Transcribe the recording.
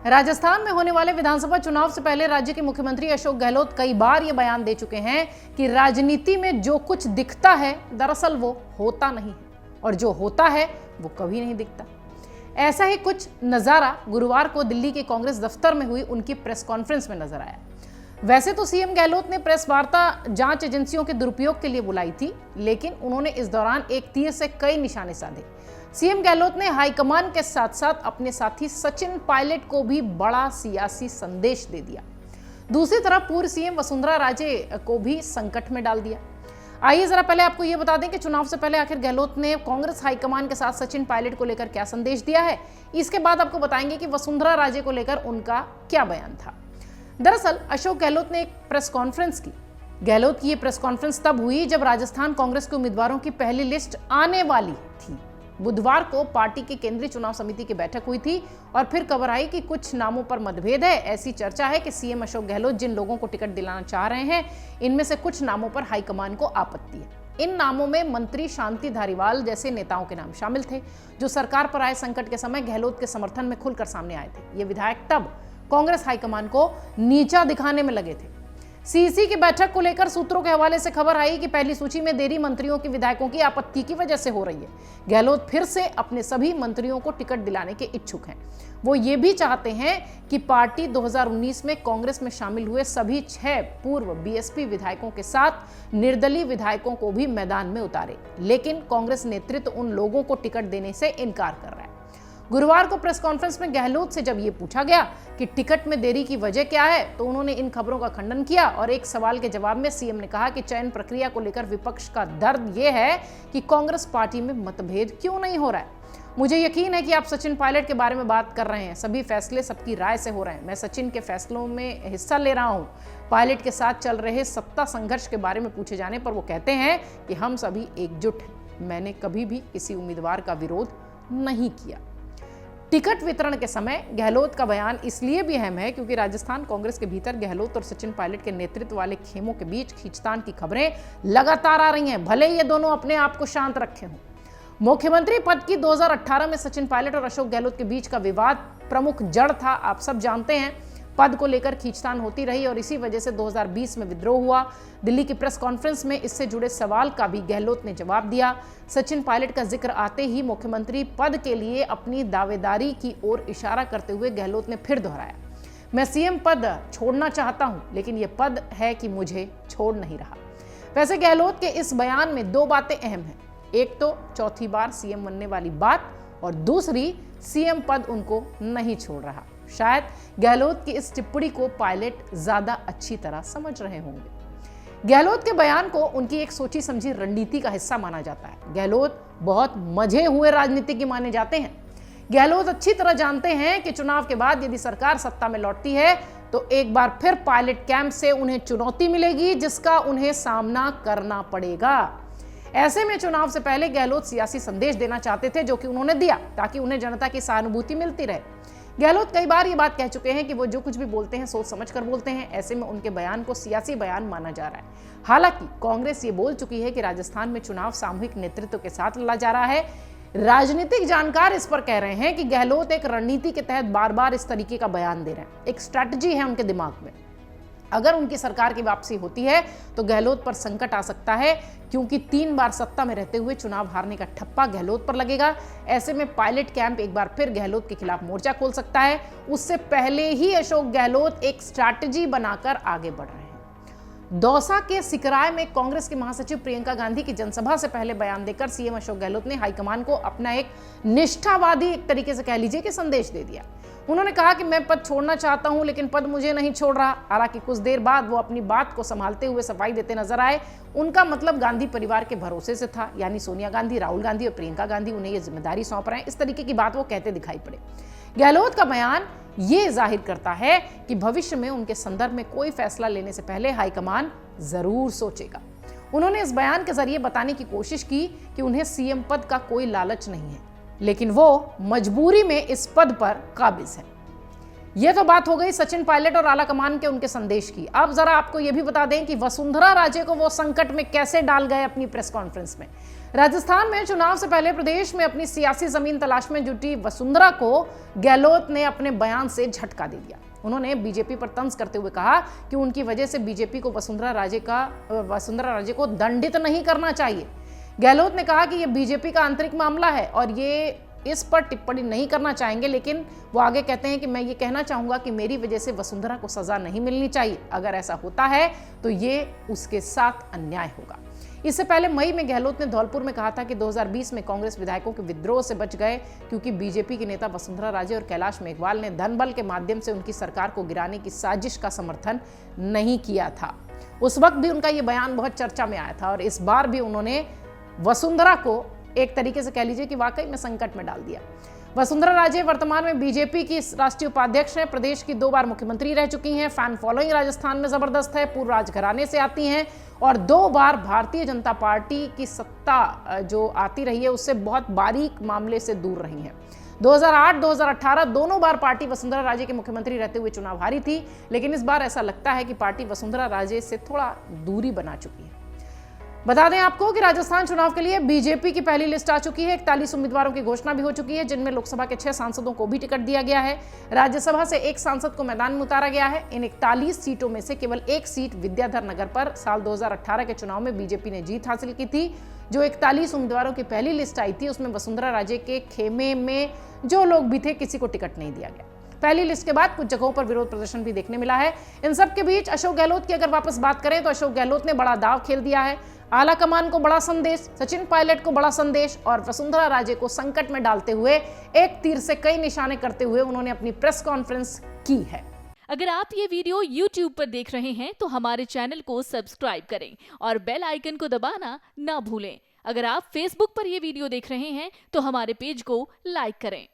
राजस्थान में होने वाले विधानसभा चुनाव से पहले राज्य के मुख्यमंत्री अशोक गहलोत कई बार ये बयान दे चुके हैं कि राजनीति में जो कुछ दिखता है दरअसल वो होता नहीं है और जो होता है वो कभी नहीं दिखता। ऐसा ही कुछ नजारा गुरुवार को दिल्ली के कांग्रेस दफ्तर में हुई उनकी प्रेस कॉन्फ्रेंस में नजर आया। वैसे तो सीएम गहलोत ने प्रेस वार्ता जांच एजेंसियों के दुरुपयोग के लिए बुलाई थी, लेकिन उन्होंने इस दौरान एक तीर से कई निशाने साधे। सीएम गहलोत ने हाईकमान के साथ साथ अपने साथी सचिन पायलट को भी बड़ा सियासी संदेश दे दिया। दूसरी तरफ पूर्व सीएम वसुंधरा राजे को भी संकट में डाल दिया। आइए जरा पहले आपको यह बता दें कि चुनाव से पहले आखिर गहलोत ने कांग्रेस हाईकमान के साथ सचिन पायलट को लेकर क्या संदेश दिया है। इसके बाद आपको बताएंगे कि वसुंधरा राजे को लेकर उनका क्या बयान था। दरअसल अशोक गहलोत ने एक प्रेस कॉन्फ्रेंस की। गहलोत की ये प्रेस कॉन्फ्रेंस तब हुई जब राजस्थान कांग्रेस के उम्मीदवारों की पहली लिस्ट आने वाली थी। बुधवार को पार्टी की केंद्रीय चुनाव समिति की बैठक हुई थी और फिर खबर आई कि कुछ नामों पर मतभेद है। ऐसी चर्चा है कि सीएम अशोक गहलोत जिन लोगों को टिकट दिलाना चाह रहे हैं, इनमें से कुछ नामों पर हाईकमान को आपत्ति है। इन नामों में मंत्री शांति धारीवाल जैसे नेताओं के नाम शामिल थे, जो सरकार पर आए संकट के समय गहलोत के समर्थन में खुलकर सामने आए थे। ये विधायक तब कांग्रेस हाईकमान को नीचा दिखाने में लगे थे। सीसी की बैठक को लेकर सूत्रों के हवाले से खबर आई कि पहली सूची में देरी मंत्रियों की विधायकों की आपत्ति की वजह से हो रही है। गहलोत फिर से अपने सभी मंत्रियों को टिकट दिलाने के इच्छुक हैं। वो ये भी चाहते हैं कि पार्टी 2019 में कांग्रेस में शामिल हुए सभी 6 पूर्व बीएसपी विधायकों के साथ निर्दलीय विधायकों को भी मैदान में उतारे, लेकिन कांग्रेस नेतृत्व उन लोगों को टिकट देने से इनकार कर रहा है। गुरुवार को प्रेस कॉन्फ्रेंस में गहलोत से जब ये पूछा गया कि टिकट में देरी की वजह क्या है, तो उन्होंने इन खबरों का खंडन किया और एक सवाल के जवाब में सीएम ने कहा कि चयन प्रक्रिया को लेकर विपक्ष का दर्द यह है कि कांग्रेस पार्टी में मतभेद क्यों नहीं हो रहा है। मुझे यकीन है कि आप सचिन पायलट के बारे में बात कर रहे हैं। सभी फैसले सबकी राय से हो रहे हैं। मैं सचिन के फैसलों में हिस्सा ले रहा हूं। पायलट के साथ चल रहे सत्ता संघर्ष के बारे में पूछे जाने पर वो कहते हैं कि हम सभी एकजुट हैं। मैंने कभी भी किसी उम्मीदवार का विरोध नहीं किया। टिकट वितरण के समय गहलोत का बयान इसलिए भी अहम है क्योंकि राजस्थान कांग्रेस के भीतर गहलोत और सचिन पायलट के नेतृत्व वाले खेमों के बीच खींचतान की खबरें लगातार आ रही हैं, भले ये दोनों अपने आप को शांत रखे हों। मुख्यमंत्री पद की 2018 में सचिन पायलट और अशोक गहलोत के बीच का विवाद प्रमुख जड़ था। आप सब जानते हैं, पद को लेकर खींचतान होती रही और इसी वजह से 2020 में विद्रोह हुआ। दिल्ली की प्रेस कॉन्फ्रेंस में इससे जुड़े सवाल का भी गहलोत ने जवाब दिया। सचिन पायलट का जिक्र आते ही मुख्यमंत्री पद के लिए अपनी दावेदारी की ओर इशारा करते हुए गहलोत ने फिर दोहराया, मैं सीएम पद छोड़ना चाहता हूं, लेकिन यह पद है कि मुझे छोड़ नहीं रहा। वैसे गहलोत के इस बयान में 2 बातें अहम हैं। एक तो चौथी बार सीएम बनने वाली बात और दूसरी सीएम पद उनको नहीं छोड़ रहा। शायद गहलोत की इस टिप्पणी को पायलट ज्यादा अच्छी तरह समझ रहे होंगे। गहलोत के बयान को उनकी एक सोची समझी रणनीति का हिस्सा माना जाता है। गहलोत बहुत मजे हुए राजनीतिज्ञ माने जाते हैं। गहलोत अच्छी तरह जानते हैं कि चुनाव के बाद यदि सरकार सत्ता में लौटती है तो एक बार फिर पायलट कैंप से उन्हें चुनौती मिलेगी, जिसका उन्हें सामना करना पड़ेगा। ऐसे में चुनाव से पहले गहलोत सियासी संदेश देना चाहते थे, जो कि उन्होंने दिया, ताकि उन्हें जनता की सहानुभूति मिलती रहे। गहलोत कई बार ये बात कह चुके हैं कि वो जो कुछ भी बोलते हैं सोच समझ कर बोलते हैं। ऐसे में उनके बयान को सियासी बयान माना जा रहा है। हालांकि कांग्रेस ये बोल चुकी है कि राजस्थान में चुनाव सामूहिक नेतृत्व के साथ लड़ा जा रहा है। राजनीतिक जानकार इस पर कह रहे हैं कि गहलोत एक रणनीति के तहत बार बार इस तरीके का बयान दे रहे हैं। एक स्ट्रैटेजी है उनके दिमाग में। अगर उनकी सरकार की वापसी होती है तो गहलोत पर संकट आ सकता है, क्योंकि 3 बार सत्ता में रहते हुए चुनाव हारने का ठप्पा गहलोत पर लगेगा। ऐसे में पायलट कैंप एक बार फिर गहलोत के खिलाफ मोर्चा खोल सकता है। उससे पहले ही अशोक गहलोत एक स्ट्रैटेजी बनाकर आगे बढ़ रहे हैं। दौसा के सिकराय में कांग्रेस के महासचिव प्रियंका गांधी की जनसभा से पहले बयान देकर सीएम अशोक गहलोत ने हाईकमान को अपना एक निष्ठावादी, एक तरीके से कह लीजिए कि संदेश दे दिया। उन्होंने कहा कि मैं पद छोड़ना चाहता हूं, लेकिन पद मुझे नहीं छोड़ रहा। हालांकि कुछ देर बाद वो अपनी बात को संभालते हुए सफाई देते नजर आए। उनका मतलब गांधी परिवार के भरोसे से था, यानी सोनिया गांधी, राहुल गांधी और प्रियंका गांधी उन्हें ये जिम्मेदारी सौंप रहे हैं। इस तरीके की बात वो कहते दिखाई पड़े। गहलोत का बयान ये जाहिर करता है कि भविष्य में उनके संदर्भ में कोई फैसला लेने से पहले हाईकमान जरूर सोचेगा। उन्होंने इस बयान के जरिए बताने की कोशिश की कि उन्हें सीएम पद का कोई लालच नहीं है, लेकिन वो मजबूरी में इस पद पर काबिज है। ये तो बात हो गई सचिन पायलट और आला कमान के उनके संदेश की। अब जरा आपको यह भी बता दें कि वसुंधरा राजे को वो संकट में कैसे डाल गए अपनी प्रेस कॉन्फ्रेंस में। राजस्थान में चुनाव से पहले प्रदेश में अपनी सियासी जमीन तलाश में जुटी वसुंधरा को गहलोत ने अपने बयान से झटका दे दिया। उन्होंने बीजेपी पर तंज करते हुए कहा कि उनकी वजह से बीजेपी को वसुंधरा राजे को दंडित नहीं करना चाहिए। गहलोत ने कहा कि यह बीजेपी का आंतरिक मामला है और ये इस पर टिप्पणी नहीं करना चाहेंगे, लेकिन वो आगे कहते हैं कि मैं ये कहना चाहूंगा कि मेरी वजह से वसुंधरा को सजा नहीं मिलनी चाहिए। अगर ऐसा होता है तो ये उसके साथ अन्याय होगा। इससे पहले मई में गहलोत ने धौलपुर में कहा था कि 2020 में कांग्रेस विधायकों के विद्रोह से बच गए क्योंकि बीजेपी के नेता वसुंधरा राजे और कैलाश मेघवाल ने धन बल के माध्यम से उनकी सरकार को गिराने की साजिश का समर्थन नहीं किया था। उस वक्त भी उनका यह बयान बहुत चर्चा में आया था और इस बार भी उन्होंने वसुंधरा को एक तरीके से कह लीजिए कि वाकई में संकट में डाल दिया। वसुंधरा राजे वर्तमान में बीजेपी की राष्ट्रीय उपाध्यक्ष हैं, प्रदेश की 2 बार मुख्यमंत्री रह चुकी हैं, फैन फॉलोइंग राजस्थान में जबरदस्त है, पूर्व राजघराने से आती हैं और 2 बार भारतीय जनता पार्टी की सत्ता जो आती रही है उससे बहुत बारीक मामले से दूर रही हैं। 2008-2018 दोनों बार पार्टी वसुंधरा राजे के मुख्यमंत्री रहते हुए चुनाव हारी थी, लेकिन इस बार ऐसा लगता है कि पार्टी वसुंधरा राजे से थोड़ा दूरी बना चुकी है। बता दें आपको कि राजस्थान चुनाव के लिए बीजेपी की पहली लिस्ट आ चुकी है। 41 उम्मीदवारों की घोषणा भी हो चुकी है, जिनमें लोकसभा के 6 सांसदों को भी टिकट दिया गया है। राज्यसभा से 1 सांसद को मैदान में उतारा गया है। इन 41 सीटों में से केवल 1 सीट विद्याधर नगर पर साल 2018 के चुनाव में बीजेपी ने जीत हासिल की थी। जो 41 उम्मीदवारों की पहली लिस्ट आई थी उसमें वसुंधरा राजे के खेमे में जो लोग भी थे किसी को टिकट नहीं दिया गया। पहली लिस्ट के बाद कुछ जगहों पर विरोध प्रदर्शन भी देखने मिला है। इन सब के बीच अशोक गहलोत की अगर वापस बात करें तो अशोक गहलोत ने बड़ा दाव खेल दिया है। आला कमान को बड़ा संदेश, सचिन पायलट को बड़ा संदेश और वसुंधरा राजे को संकट में डालते हुए एक तीर से कई निशाने करते हुए उन्होंने अपनी प्रेस कॉन्फ्रेंस की है। अगर आप ये वीडियो YouTube पर देख रहे हैं तो हमारे चैनल को सब्सक्राइब करें और बेल आइकन को दबाना ना भूलें। अगर आप Facebook पर ये वीडियो देख रहे हैं तो हमारे पेज को लाइक करें।